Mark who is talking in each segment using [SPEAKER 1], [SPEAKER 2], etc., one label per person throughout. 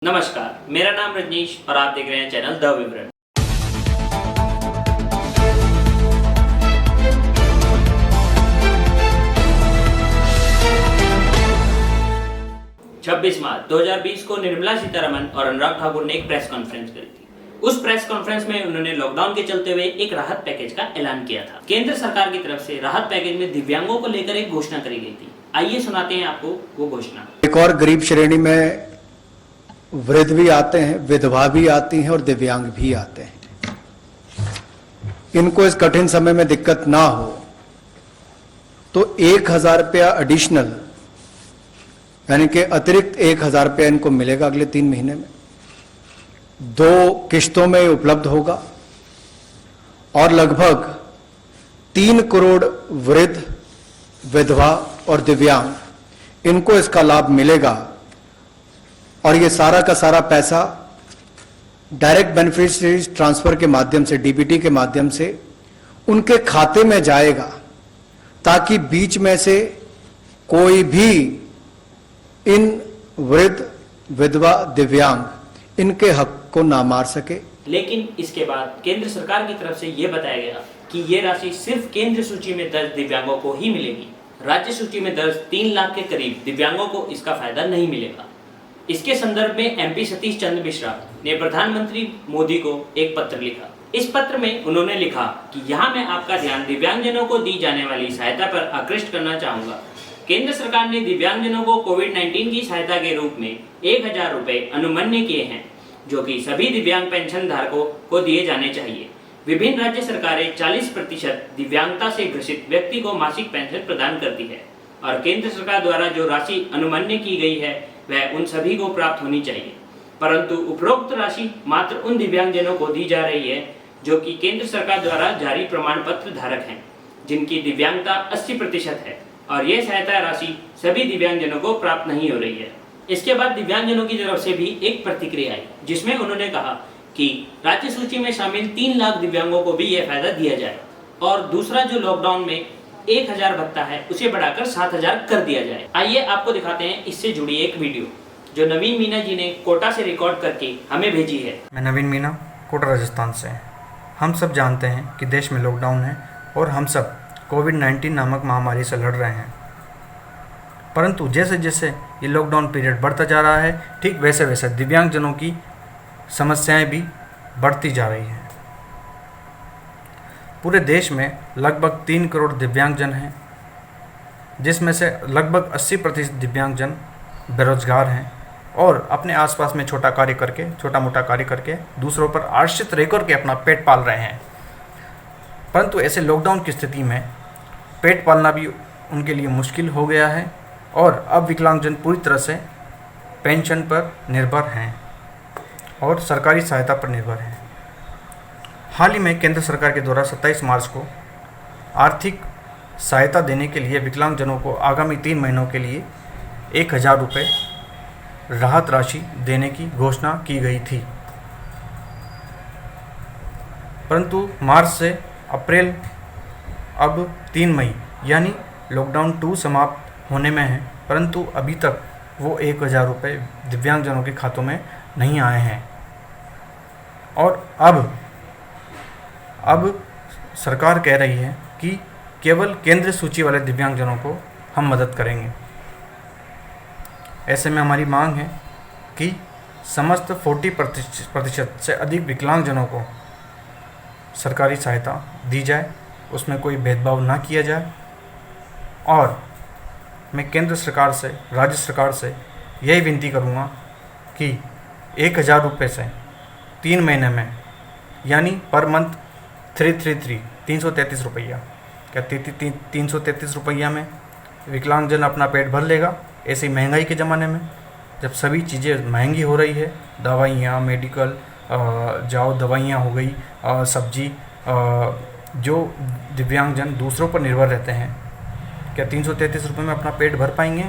[SPEAKER 1] नमस्कार, मेरा नाम रजनीश और आप देख रहे हैं चैनल द विवरण। छब्बीस मार्च 2020 को निर्मला सीतारमण और अनुराग ठाकुर ने एक प्रेस कॉन्फ्रेंस करी थी। उस प्रेस कॉन्फ्रेंस में उन्होंने लॉकडाउन के चलते हुए एक राहत पैकेज का ऐलान किया था। केंद्र सरकार की तरफ से राहत पैकेज में दिव्यांगों को लेकर एक घोषणा करी गई थी। आइए सुनाते हैं आपको वो घोषणा।
[SPEAKER 2] एक और गरीब श्रेणी में वृद्ध भी आते हैं, विधवा भी आती हैं और दिव्यांग भी आते हैं। इनको इस कठिन समय में दिक्कत ना हो तो 1,000 रुपया एडिशनल यानी कि अतिरिक्त 1,000 रुपया इनको मिलेगा अगले 3 महीने में। 2 किश्तों में उपलब्ध होगा और लगभग 3 करोड़ वृद्ध, विधवा और दिव्यांग इनको इसका लाभ मिलेगा। और ये सारा का सारा पैसा डायरेक्ट बेनिफिशियरीज ट्रांसफर के माध्यम से, डीबीटी के माध्यम से उनके खाते में जाएगा, ताकि बीच में से कोई भी इन वृद्ध, विधवा, दिव्यांग इनके हक को ना मार सके।
[SPEAKER 1] लेकिन इसके बाद केंद्र सरकार की तरफ से यह बताया गया कि ये राशि सिर्फ केंद्र सूची में दर्ज दिव्यांगों को ही मिलेगी। राज्य सूची में दर्ज 3 लाख के करीब दिव्यांगों को इसका फायदा नहीं मिलेगा। इसके संदर्भ में एमपी सतीश चंद्र मिश्रा ने प्रधानमंत्री मोदी को एक पत्र लिखा। इस पत्र में उन्होंने लिखा कि यहाँ मैं आपका ध्यान दिव्यांगजनों को दी जाने वाली सहायता पर आकृष्ट करना चाहूंगा। केंद्र सरकार ने दिव्यांगजनों को कोविड-19 की सहायता के रूप में 1,000 रुपए अनुमन्य किए हैं, जो कि सभी दिव्यांग पेंशन धारकों को दिए जाने चाहिए। विभिन्न राज्य सरकारें 40% दिव्यांगता से ग्रसित व्यक्ति को मासिक पेंशन प्रदान करती है और केंद्र सरकार द्वारा जो राशि अनुमन्य की गई है वह उन सभी को प्राप्त होनी चाहिए। परंतु उपरोक्त राशि मात्र उन दिव्यांगजनों को दी जा रही है जो कि केंद्र सरकार द्वारा जारी प्रमाण पत्र धारक हैं, जिनकी दिव्यांगता 80% है, और यह सहायता राशि सभी दिव्यांगजनों को प्राप्त नहीं हो रही है। इसके बाद दिव्यांगजनों की तरफ से भी एक प्रतिक्रिया आई, जिसमें उन्होंने कहा कि राज्य सूची में शामिल 3 लाख दिव्यांगों को भी यह फायदा दिया जाए और दूसरा जो लॉकडाउन में 1,000 भत्ता है उसे बढ़ाकर 7,000 कर दिया जाए। आइए आपको दिखाते हैं इससे जुड़ी एक वीडियो जो नवीन मीना जी ने कोटा से रिकॉर्ड करके हमें भेजी है।
[SPEAKER 3] मैं नवीन मीना, कोटा राजस्थान से। हम सब जानते हैं कि देश में लॉकडाउन है और हम सब कोविड-19 नामक महामारी से लड़ रहे हैं। परंतु जैसे जैसे ये लॉकडाउन पीरियड बढ़ता जा रहा है, ठीक वैसे वैसे दिव्यांगजनों की समस्याएं भी बढ़ती जा रही हैं। पूरे देश में लगभग 3 करोड़ दिव्यांगजन हैं, जिसमें से लगभग 80% दिव्यांगजन बेरोजगार हैं और अपने आसपास में छोटा मोटा कार्य करके दूसरों पर आश्रित रह कर के अपना पेट पाल रहे हैं। परंतु ऐसे लॉकडाउन की स्थिति में पेट पालना भी उनके लिए मुश्किल हो गया है और अब विकलांगजन पूरी तरह से पेंशन पर निर्भर हैं और सरकारी सहायता पर निर्भर हैं। हाल ही में केंद्र सरकार के द्वारा 27 मार्च को आर्थिक सहायता देने के लिए विकलांगजनों को आगामी 3 महीनों के लिए 1,000 रुपये राहत राशि देने की घोषणा की गई थी। परंतु मार्च से अप्रैल अब 3 मई यानी लॉकडाउन 2 समाप्त होने में है, परंतु अभी तक वो 1,000 रुपये दिव्यांगजनों के खातों में नहीं आए हैं। और अब सरकार कह रही है कि केवल केंद्र सूची वाले दिव्यांगजनों को हम मदद करेंगे। ऐसे में हमारी मांग है कि समस्त 40% से अधिक विकलांगजनों को सरकारी सहायता दी जाए, उसमें कोई भेदभाव ना किया जाए। और मैं केंद्र सरकार से, राज्य सरकार से यही विनती करूँगा कि 1,000 रुपये से 3 महीने में यानी पर मंथ 333 रुपया, क्या 333 रुपया में विकलांगजन अपना पेट भर लेगा? ऐसी महंगाई के ज़माने में जब सभी चीज़ें महंगी हो रही है, दवाइयाँ, मेडिकल जाओ, दवाइयाँ हो गई, सब्जी, जो दिव्यांगजन दूसरों पर निर्भर रहते हैं, क्या 333 रुपये में अपना पेट भर पाएंगे?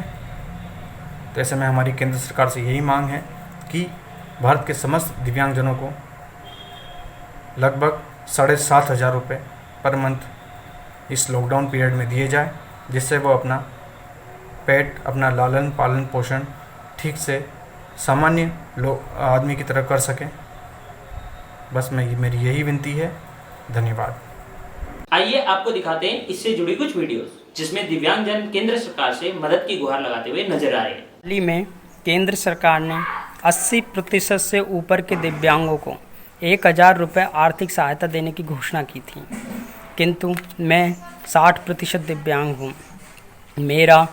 [SPEAKER 3] तो ऐसे में हमारी केंद्र सरकार से यही मांग है कि भारत के समस्त दिव्यांगजनों को लगभग 7,500 रुपये पर मंथ इस लॉकडाउन पीरियड में दिए जाए, जिससे वो अपना पेट, अपना लालन पालन पोषण ठीक से सामान्य लोग आदमी की तरह कर सकें। बस मेरी यही विनती है। धन्यवाद।
[SPEAKER 1] आइए आपको दिखाते हैं इससे जुड़ी कुछ वीडियोस जिसमें दिव्यांगजन केंद्र सरकार से मदद की गुहार लगाते हुए नजर आ रहे हैं।
[SPEAKER 4] हाल ही में केंद्र सरकार ने 80% से ऊपर के दिव्यांगों को 1000 रुपये आर्थिक सहायता देने की घोषणा की थी, किंतु मैं 60% दिव्यांग हूँ। मेरा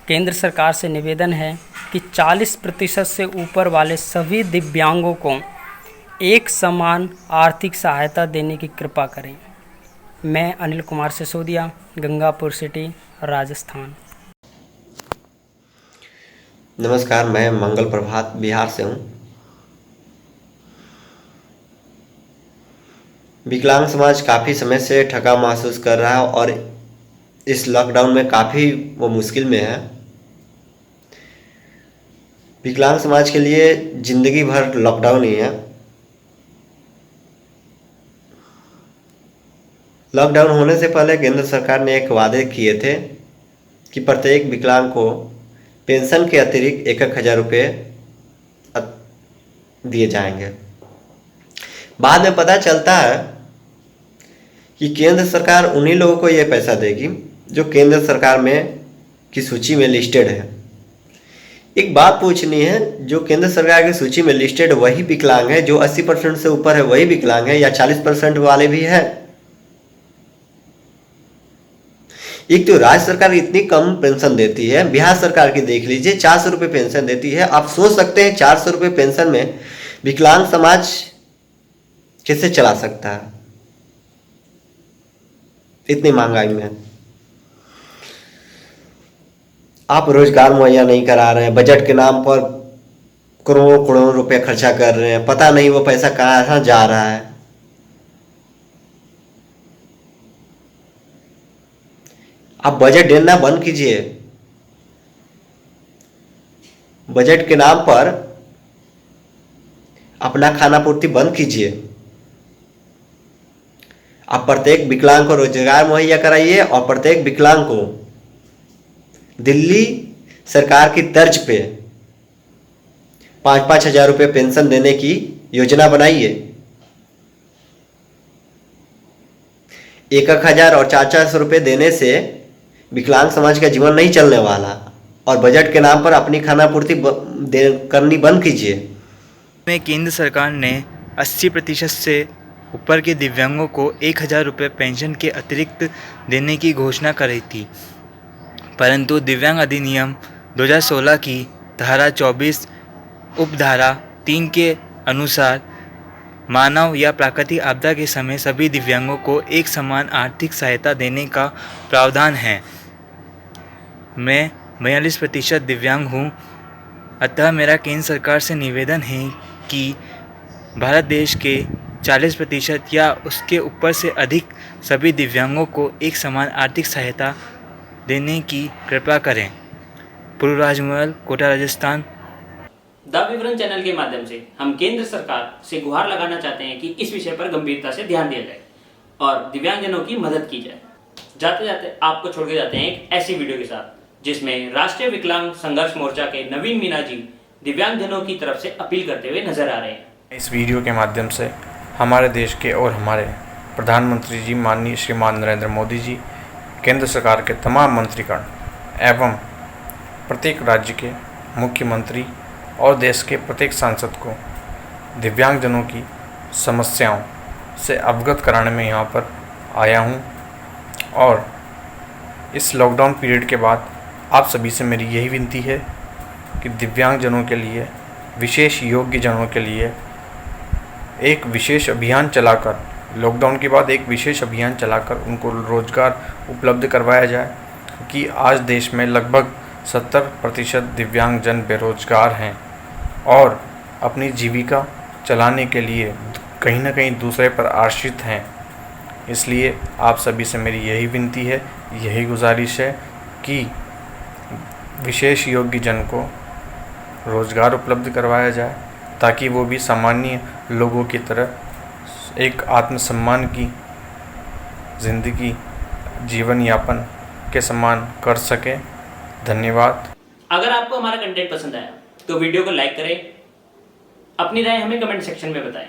[SPEAKER 4] केंद्र सरकार से निवेदन है कि 40% से ऊपर वाले सभी दिव्यांगों को एक समान आर्थिक सहायता देने की कृपा करें। मैं अनिल कुमार सिसोदिया, गंगापुर सिटी, राजस्थान।
[SPEAKER 5] नमस्कार, मैं मंगल प्रभात बिहार से हूँ। विकलांग समाज काफ़ी समय से ठगा महसूस कर रहा है और इस लॉकडाउन में काफ़ी वो मुश्किल में है। विकलांग समाज के लिए ज़िंदगी भर लॉकडाउन ही है। लॉकडाउन होने से पहले केंद्र सरकार ने एक वादे किए थे कि प्रत्येक विकलांग को पेंशन के अतिरिक्त 1000 रुपये दिए जाएंगे। बाद में पता चलता है कि केंद्र सरकार उन्हीं लोगों को ये पैसा देगी जो केंद्र सरकार में की सूची में लिस्टेड है। एक बात पूछनी है, जो केंद्र सरकार की सूची में लिस्टेड वही विकलांग है, जो 80% से ऊपर है वही विकलांग है, या 40% वाले भी है? एक तो राज्य सरकार इतनी कम पेंशन देती है, बिहार सरकार की देख लीजिए 400 रुपये पेंशन देती है। आप सोच सकते हैं 400 रुपये पेंशन में विकलांग समाज कैसे चला सकता है इतनी महंगाई में। आप रोजगार मुहैया नहीं करा रहे हैं, बजट के नाम पर करोड़ों करोड़ों रुपए खर्चा कर रहे हैं, पता नहीं वो पैसा कहाँ जा रहा है। आप बजट देना बंद कीजिए। बजट के नाम पर अपना खाना पूर्ति बंद कीजिए। आप प्रत्येक विकलांग को रोजगार मुहैया कराइए और प्रत्येक विकलांग को दिल्ली सरकार की तर्ज पे 5-5 हजार रुपये पेंशन देने की योजना बनाइए। 1,000 और 400 रुपये देने से विकलांग समाज का जीवन नहीं चलने वाला, और बजट के नाम पर अपनी खाना पूर्ति करनी बंद कीजिए।
[SPEAKER 6] में केंद्र सरकार ने 80% से ऊपर के दिव्यांगों को 1000 रुपये पेंशन के अतिरिक्त देने की घोषणा करी थी, परंतु दिव्यांग अधिनियम 2016 की धारा 24 उपधारा 3 के अनुसार मानव या प्राकृतिक आपदा के समय सभी दिव्यांगों को एक समान आर्थिक सहायता देने का प्रावधान है। मैं 42% दिव्यांग हूँ, अतः मेरा केंद्र सरकार से निवेदन है कि भारत देश के 40% या उसके ऊपर से अधिक सभी दिव्यांगों को एक समान आर्थिक सहायता देने की कृपा करें। पूर्व राजमहल, कोटा, राजस्थान।
[SPEAKER 1] द विवरण चैनल के माध्यम से हम केंद्र सरकार से गुहार लगाना चाहते हैं कि इस विषय पर गंभीरता से ध्यान दिया जाए और दिव्यांगजनों की मदद की जाए। जाते जाते आपको छोड़ के जाते हैं एक ऐसी वीडियो के साथ जिसमें राष्ट्रीय विकलांग संघर्ष मोर्चा के नवीन मीना जी दिव्यांगजनों की तरफ से अपील करते हुए नजर आ रहे हैं।
[SPEAKER 3] इस वीडियो के माध्यम से हमारे देश के और हमारे प्रधानमंत्री जी माननीय श्रीमान नरेंद्र मोदी जी, केंद्र सरकार के तमाम मंत्रीगण एवं प्रत्येक राज्य के मुख्यमंत्री और देश के प्रत्येक सांसद को दिव्यांगजनों की समस्याओं से अवगत कराने में यहाँ पर आया हूँ। और इस लॉकडाउन पीरियड के बाद आप सभी से मेरी यही विनती है कि दिव्यांगजनों के लिए, विशेष योग्य जनों के लिए एक विशेष अभियान चलाकर, लॉकडाउन के बाद एक विशेष अभियान चलाकर उनको रोज़गार उपलब्ध करवाया जाए, कि आज देश में लगभग 70% दिव्यांगजन बेरोजगार हैं और अपनी जीविका चलाने के लिए कहीं ना कहीं दूसरे पर आश्रित हैं। इसलिए आप सभी से मेरी यही विनती है, यही गुजारिश है कि विशेष योग्य जन को रोज़गार उपलब्ध करवाया जाए, ताकि वो भी सामान्य लोगों की तरह एक आत्मसम्मान की ज़िंदगी, जीवन यापन के समान कर सके। धन्यवाद।
[SPEAKER 1] अगर आपको हमारा कंटेंट पसंद आया तो वीडियो को लाइक करें, अपनी राय हमें कमेंट सेक्शन में बताएं।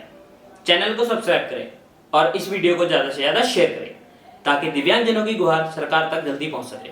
[SPEAKER 1] चैनल को सब्सक्राइब करें और इस वीडियो को ज़्यादा से ज़्यादा शेयर करें ताकि दिव्यांगजनों की गुहार सरकार तक जल्दी पहुंच सके।